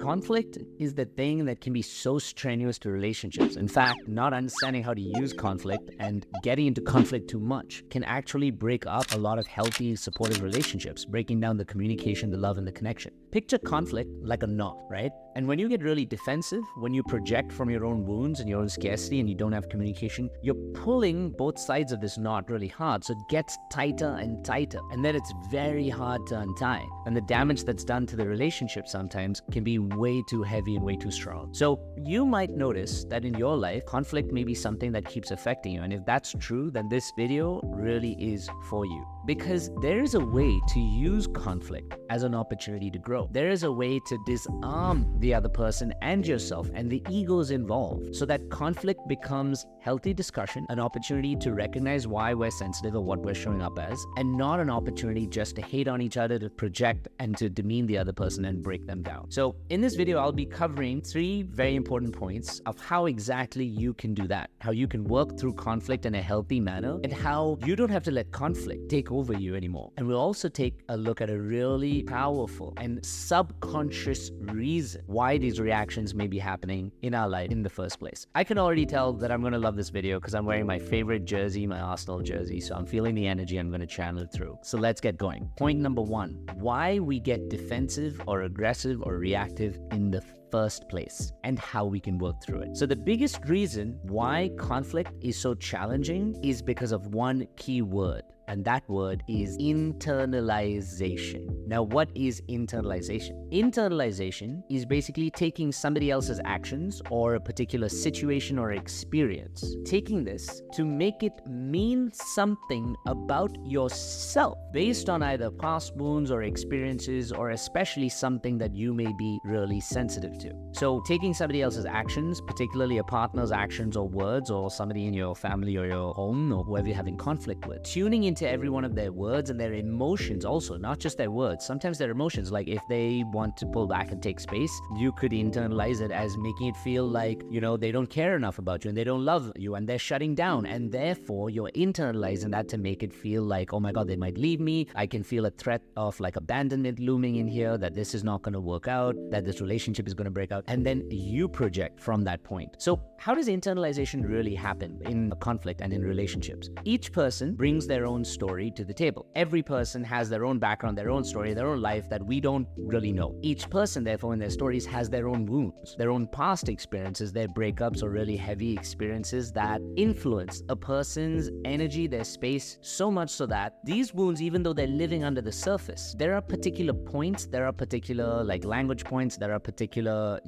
Conflict is the thing that can be so strenuous to relationships. In fact, not understanding how to use conflict and getting into conflict too much can actually break up a lot of healthy, supportive relationships, breaking down the communication, the love, and the connection. Picture conflict like a knot, right? And when you get really defensive, when you project from your own wounds and your own scarcity and you don't have communication, you're pulling both sides of this knot really hard. So it gets tighter and tighter. And then it's very hard to untie. And the damage that's done to the relationship sometimes can be way too heavy and way too strong. So you might notice that in your life, conflict may be something that keeps affecting you. And if that's true, then this video really is for you. Because there is a way to use conflict as an opportunity to grow. There is a way to disarm the other person and yourself and the egos involved so that conflict becomes healthy discussion, an opportunity to recognize why we're sensitive or what we're showing up as, and not an opportunity just to hate on each other, to project and to demean the other person and break them down. So in this video, I'll be covering 3 very important points of how exactly you can do that, how you can work through conflict in a healthy manner, and how you don't have to let conflict take over you anymore. And we'll also take a look at a really powerful and subconscious reason why these reactions may be happening in our life in the first place. I can already tell that I'm going to love this video because I'm wearing my favorite jersey, my Arsenal jersey, so I'm feeling the energy. I'm going to channel it through. So let's get going. Point number 1, why we get defensive or aggressive or reactive in the first place and how we can work through it. So the biggest reason why conflict is so challenging is because of one key word, and that word is internalization. Now, what is internalization? Internalization is basically taking somebody else's actions or a particular situation or experience, taking this to make it mean something about yourself based on either past wounds or experiences, or especially something that you may be really sensitive to. So taking somebody else's actions, particularly a partner's actions or words, or somebody in your family or your home or whoever you're having conflict with, tuning into every one of their words and their emotions also, not just their words, sometimes their emotions. Like if they want to pull back and take space, you could internalize it as making it feel like, they don't care enough about you and they don't love you and they're shutting down. And therefore you're internalizing that to make it feel like, oh my God, they might leave me. I can feel a threat of like abandonment looming in here, that this is not going to work out, that this relationship is going to break out. And then you project from that point. So how does internalization really happen in a conflict and in relationships? Each person brings their own story to the table. Every person has their own background, their own story, their own life that we don't really know. Each person, therefore, in their stories has their own wounds, their own past experiences, their breakups or really heavy experiences that influence a person's energy, their space, so much so that these wounds, even though they're living under the surface, there are particular points, there are particular language points, there are particular,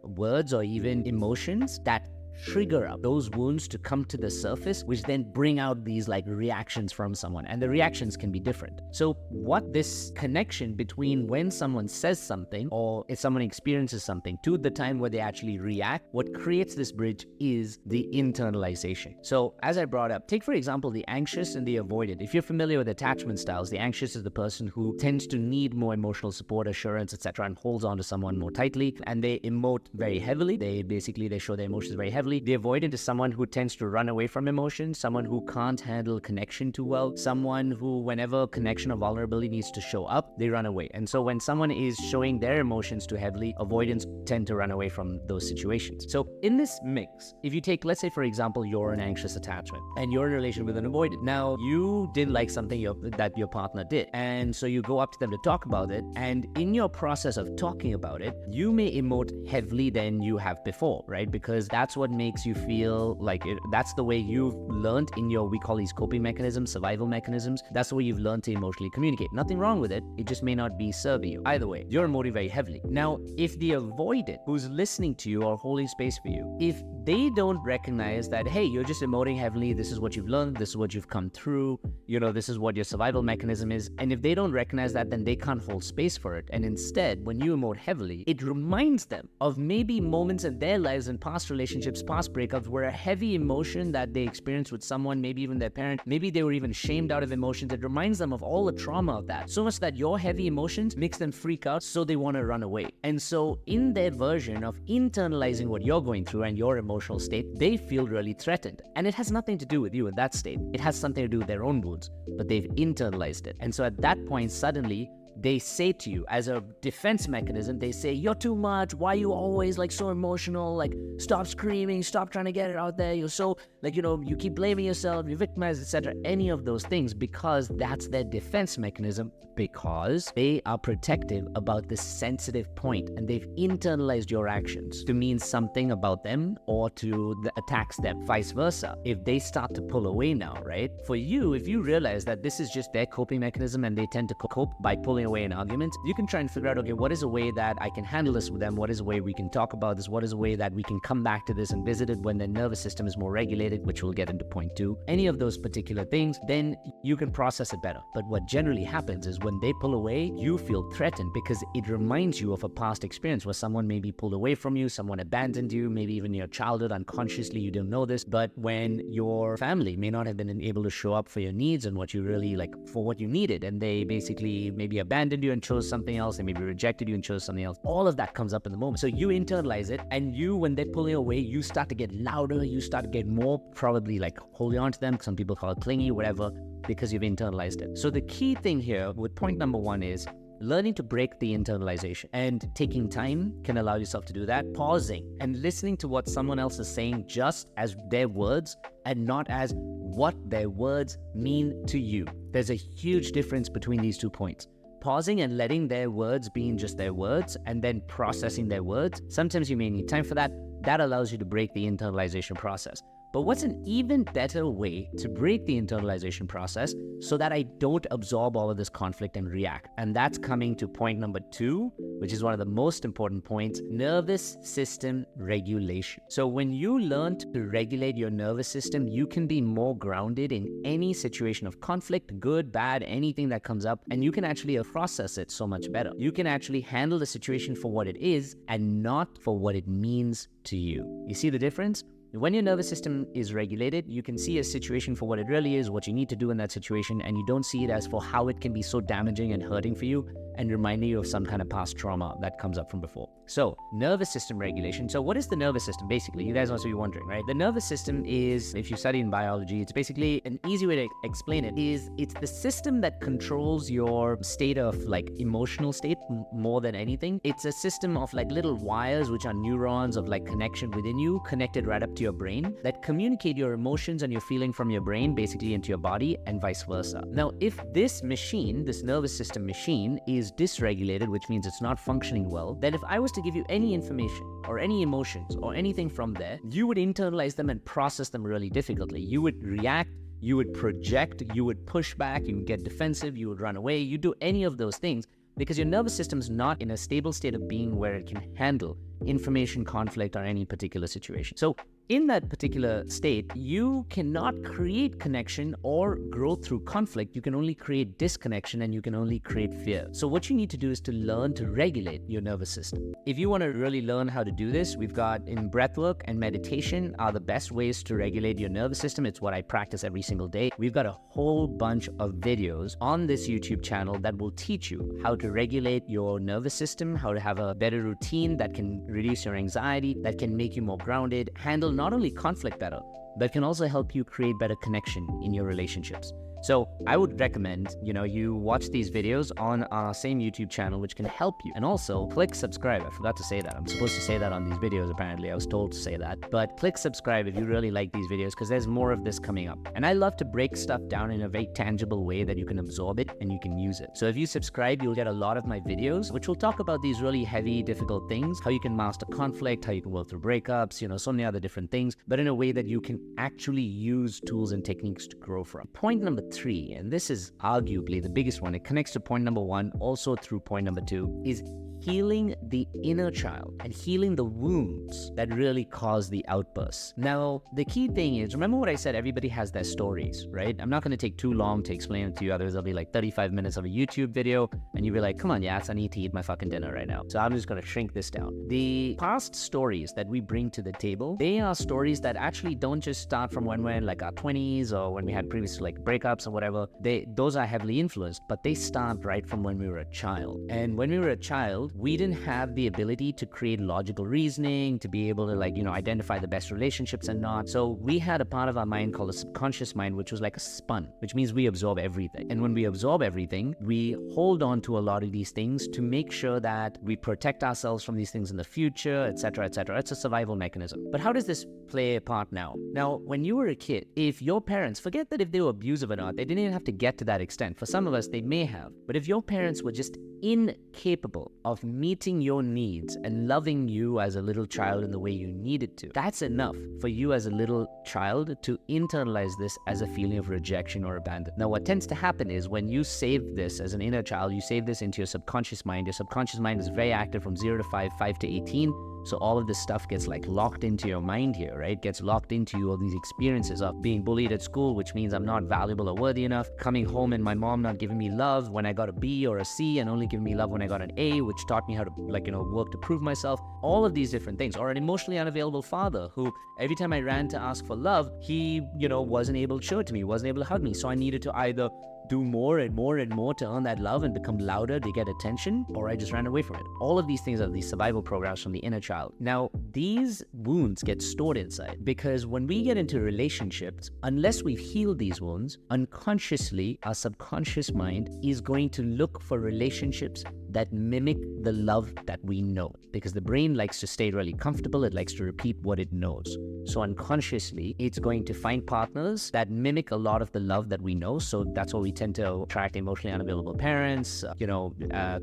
words or even emotions that trigger up those wounds to come to the surface, which then bring out these reactions from someone. And the reactions can be different. So what this connection between when someone says something or if someone experiences something to the time where they actually react, what creates this bridge is the internalization. So as I brought up, take for example the anxious and the avoidant. If you're familiar with attachment styles, the anxious is the person who tends to need more emotional support, assurance, etc., and holds on to someone more tightly, and they emote very heavily. They show their emotions very heavily. The avoidant is someone who tends to run away from emotions, someone who can't handle connection too well, someone who, whenever connection or vulnerability needs to show up, they run away. And so when someone is showing their emotions too heavily, avoidants tend to run away from those situations. So in this mix, if you take, let's say for example, you're an anxious attachment and you're in a relation with an avoidant. Now you didn't like something that your partner did, and so you go up to them to talk about it, and in your process of talking about it, you may emote heavily than you have before, right? Because that's what makes you feel like it. That's the way you've learned in your, we call these coping mechanisms, survival mechanisms. That's the way you've learned to emotionally communicate. Nothing wrong with it. It just may not be serving you. Either way, you're emoting very heavily. Now, if the avoidant who's listening to you or holding space for you, if they don't recognize that, hey, you're just emoting heavily, this is what you've learned, this is what you've come through, this is what your survival mechanism is. And if they don't recognize that, then they can't hold space for it. And instead, when you emote heavily, it reminds them of maybe moments in their lives and past relationships, past breakups, where a heavy emotion that they experienced with someone, maybe even their parent, maybe they were even shamed out of emotions. It reminds them of all the trauma of that. So much that your heavy emotions makes them freak out, so they want to run away. And so in their version of internalizing what you're going through and your emotional state, they feel really threatened. And it has nothing to do with you in that state. It has something to do with their own wounds, but they've internalized it. And so at that point, suddenly, they say to you as a defense mechanism, they say, you're too much. Why are you always like so emotional? Like, stop screaming, stop trying to get it out there. You're so like, you keep blaming yourself, you victimize, etc. Any of those things, because that's their defense mechanism, because they are protective about this sensitive point and they've internalized your actions to mean something about them or to attacks them, vice versa. If they start to pull away now, right? For you, if you realize that this is just their coping mechanism and they tend to cope by pulling away in arguments, you can try and figure out, okay, what is a way that I can handle this with them? What is a way we can talk about this? What is a way that we can come back to this and visit it when their nervous system is more regulated, which we'll get into point 2. Any of those particular things, then you can process it better. But what generally happens is when they pull away, you feel threatened because it reminds you of a past experience where someone maybe pulled away from you, someone abandoned you, maybe even in your childhood, unconsciously you didn't know this, but when your family may not have been able to show up for your needs and what you really like, for what you needed, and they basically maybe abandoned you and chose something else, they maybe rejected you and chose something else. All of that comes up in the moment. So you internalize it, and you, when they're pulling away, you start to get louder, you start to get more probably like holding on to them. Some people call it clingy, whatever, because you've internalized it. So the key thing here with point number 1 is learning to break the internalization, and taking time can allow yourself to do that. Pausing and listening to what someone else is saying just as their words and not as what their words mean to you. There's a huge difference between these 2 points. Pausing and letting their words being just their words and then processing their words. Sometimes you may need time for that. That allows you to break the internalization process. But what's an even better way to break the internalization process so that I don't absorb all of this conflict and react? And that's coming to point number 2, which is one of the most important points: nervous system regulation. So when you learn to regulate your nervous system, you can be more grounded in any situation of conflict, good, bad, anything that comes up, and you can actually process it so much better. You can actually handle the situation for what it is and not for what it means to you. You see the difference? When your nervous system is regulated, you can see a situation for what it really is, what you need to do in that situation, and you don't see it as for how it can be so damaging and hurting for you and reminding you of some kind of past trauma that comes up from before. So, nervous system regulation. So what is the nervous system? Basically, you guys must be wondering, right? The nervous system is, if you study in biology, it's basically, an easy way to explain it is, it's the system that controls your state of like emotional state more than anything. It's a system of like little wires, which are neurons of like connection within you, connected right up to your brain, that communicate your emotions and your feeling from your brain basically into your body and vice versa. Now, if this machine, this nervous system machine, is dysregulated, which means it's not functioning well, then if I was to give you any information or any emotions or anything from there, you would internalize them and process them really difficultly. You would react, you would project, you would push back, you would get defensive, you would run away, you do any of those things because your nervous system's not in a stable state of being where it can handle information, conflict, or any particular situation. So in that particular state, you cannot create connection or growth through conflict. You can only create disconnection and you can only create fear. So what you need to do is to learn to regulate your nervous system. If you want to really learn how to do this, we've got in breathwork and meditation are the best ways to regulate your nervous system. It's what I practice every single day. We've got a whole bunch of videos on this YouTube channel that will teach you how to regulate your nervous system, how to have a better routine that can reduce your anxiety, that can make you more grounded, handle not only conflict better, but can also help you create better connection in your relationships. So I would recommend, you watch these videos on our same YouTube channel, which can help you. And also click subscribe. I forgot to say that. I'm supposed to say that on these videos, apparently. I was told to say that. But click subscribe if you really like these videos, because there's more of this coming up. And I love to break stuff down in a very tangible way that you can absorb it and you can use it. So if you subscribe, you'll get a lot of my videos, which will talk about these really heavy, difficult things, how you can master conflict, how you can work through breakups, so many other different things, but in a way that you can actually use tools and techniques to grow from. Point number 3, and this is arguably the biggest one, it connects to point number 1 also through point number 2, is healing the inner child and healing the wounds that really cause the outbursts. Now, the key thing is, remember what I said, everybody has their stories, right? I'm not going to take too long to explain it to you, otherwise it'll be like 35 minutes of a YouTube video and you'll be like, come on, Yats, I need to eat my fucking dinner right now. So I'm just going to shrink this down. The past stories that we bring to the table, they are stories that actually don't just start from when we're in like our 20s or when we had previous like breakups or whatever. Those are heavily influenced, but they start right from when we were a child. And when we were a child, we didn't have the ability to create logical reasoning, to be able to identify the best relationships and not. So we had a part of our mind called the subconscious mind, which was like a sponge, which means we absorb everything. And when we absorb everything, we hold on to a lot of these things to make sure that we protect ourselves from these things in the future, etc., etc. It's a survival mechanism. But how does this play a part now? Now, when you were a kid, if your parents, forget that if they were abusive or not, they didn't even have to get to that extent. For some of us, they may have. But if your parents were just incapable of meeting your needs and loving you as a little child in the way you needed to, that's enough for you as a little child to internalize this as a feeling of rejection or abandonment. Now, what tends to happen is when you save this as an inner child, you save this into your subconscious mind. Your subconscious mind is very active from 0 to 5, 5 to 18. So all of this stuff gets locked into your mind here, right? Gets locked into you, all these experiences of being bullied at school, which means I'm not valuable or worthy enough, coming home and my mom not giving me love when I got a B or a C and only giving me love when I got an A, which taught me how to work to prove myself, all of these different things. Or an emotionally unavailable father who every time I ran to ask for love, he, wasn't able to show it to me, wasn't able to hug me. So I needed to either do more and more and more to earn that love and become louder to get attention, or I just ran away from it. All of these things are these survival programs from the inner child. Now, these wounds get stored inside because when we get into relationships, unless we've healed these wounds, unconsciously, our subconscious mind is going to look for relationships that mimic the love that we know, because the brain likes to stay really comfortable. It likes to repeat what it knows. So unconsciously, it's going to find partners that mimic a lot of the love that we know. So that's why we tend to attract emotionally unavailable parents,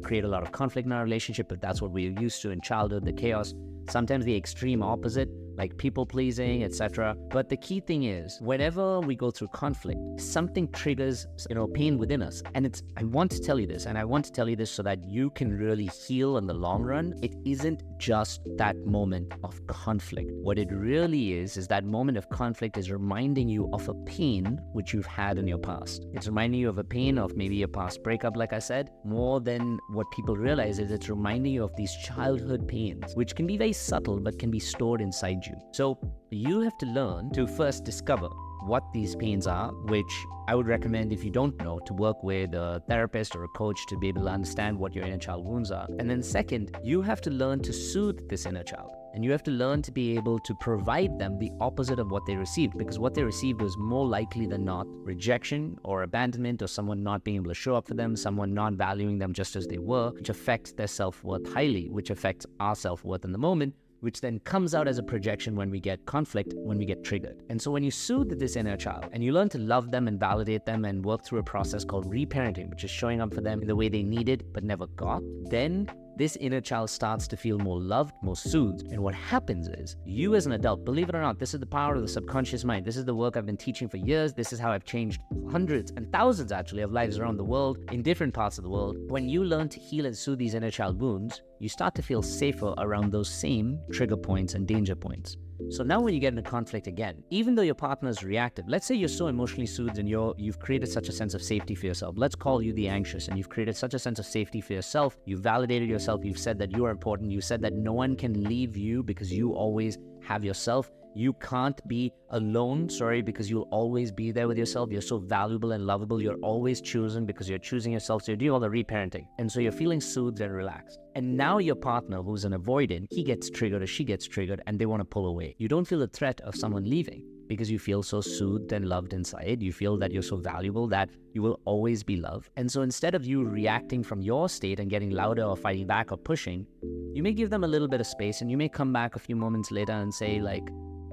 create a lot of conflict in our relationship, but that's what we're used to in childhood, the chaos. Sometimes the extreme opposite, like people pleasing, etc. But the key thing is, whenever we go through conflict, something triggers, pain within us. And I want to tell you this, and I want to tell you this so that you can really heal in the long run. It isn't just that moment of conflict. What it really is that moment of conflict is reminding you of a pain which you've had in your past. It's reminding you of a pain of maybe a past breakup, like I said. More than what people realize is it's reminding you of these childhood pains, which can be very subtle, but can be stored inside you. So you have to learn to first discover what these pains are, which I would recommend, if you don't know, to work with a therapist or a coach to be able to understand what your inner child wounds are. And then second, you have to learn to soothe this inner child. And you have to learn to be able to provide them the opposite of what they received, because what they received was more likely than not rejection or abandonment, or someone not being able to show up for them, someone not valuing them just as they were, which affects their self-worth highly, which affects our self-worth in the moment, which then comes out as a projection when we get conflict, when we get triggered. And so when you soothe this inner child and you learn to love them and validate them and work through a process called reparenting, which is showing up for them in the way they needed but never got, then this inner child starts to feel more loved, more soothed. And what happens is, you as an adult, believe it or not, this is the power of the subconscious mind. This is the work I've been teaching for years. This is how I've changed hundreds and thousands, actually, of lives around the world, in different parts of the world. When you learn to heal and soothe these inner child wounds, you start to feel safer around those same trigger points and danger points. So now when you get into conflict again, even though your partner is reactive, let's say you're so emotionally soothed and you've created such a sense of safety for yourself. Let's call you the anxious, and you've created such a sense of safety for yourself. You've validated yourself. You've said that you are important. You said that no one can leave you because you always have yourself. You can't be alone, because you'll always be there with yourself. You're so valuable and lovable. You're always chosen because you're choosing yourself. So you do all the reparenting. And so you're feeling soothed and relaxed. And now your partner, who's an avoidant, he gets triggered or she gets triggered and they want to pull away. You don't feel the threat of someone leaving because you feel so soothed and loved inside. You feel that you're so valuable that you will always be loved. And so instead of you reacting from your state and getting louder or fighting back or pushing, you may give them a little bit of space, and you may come back a few moments later and say,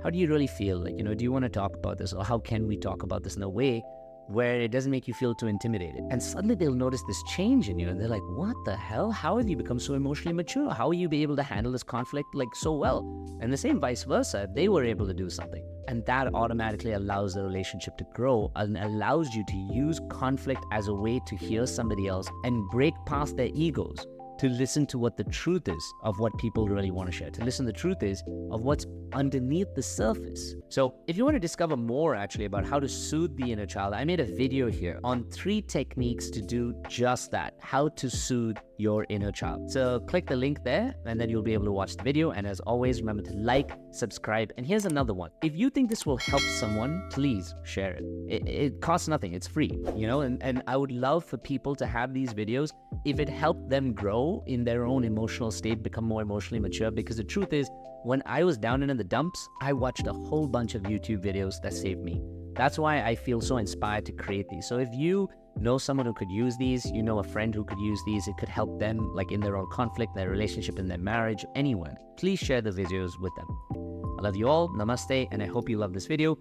how do you really feel? Do you want to talk about this? Or how can we talk about this in a way where it doesn't make you feel too intimidated? And suddenly they'll notice this change in you and they're like, what the hell? How have you become so emotionally mature? How are you be able to handle this conflict so well? And the same vice versa, if they were able to do something. And that automatically allows the relationship to grow and allows you to use conflict as a way to hear somebody else and break past their egos, to listen to what the truth is of what people really want to share, to listen to the truth is of what's underneath the surface. So if you want to discover more actually about how to soothe the inner child, I made a video here on 3 techniques to do just that, how to soothe your inner child. So click the link there and then you'll be able to watch the video. And as always, remember to like, subscribe. And here's another one. If you think this will help someone, please share it. It costs nothing. It's free, and I would love for people to have these videos. If it helped them grow grow in their own emotional state, become more emotionally mature. Because the truth is, when I was down and in the dumps, I watched a whole bunch of YouTube videos that saved me. That's why I feel so inspired to create these. So if you know someone who could use these, you know a friend who could use these, it could help them like in their own conflict, their relationship, in their marriage, anyone, please share the videos with them. I love you all, namaste, and I hope you love this video.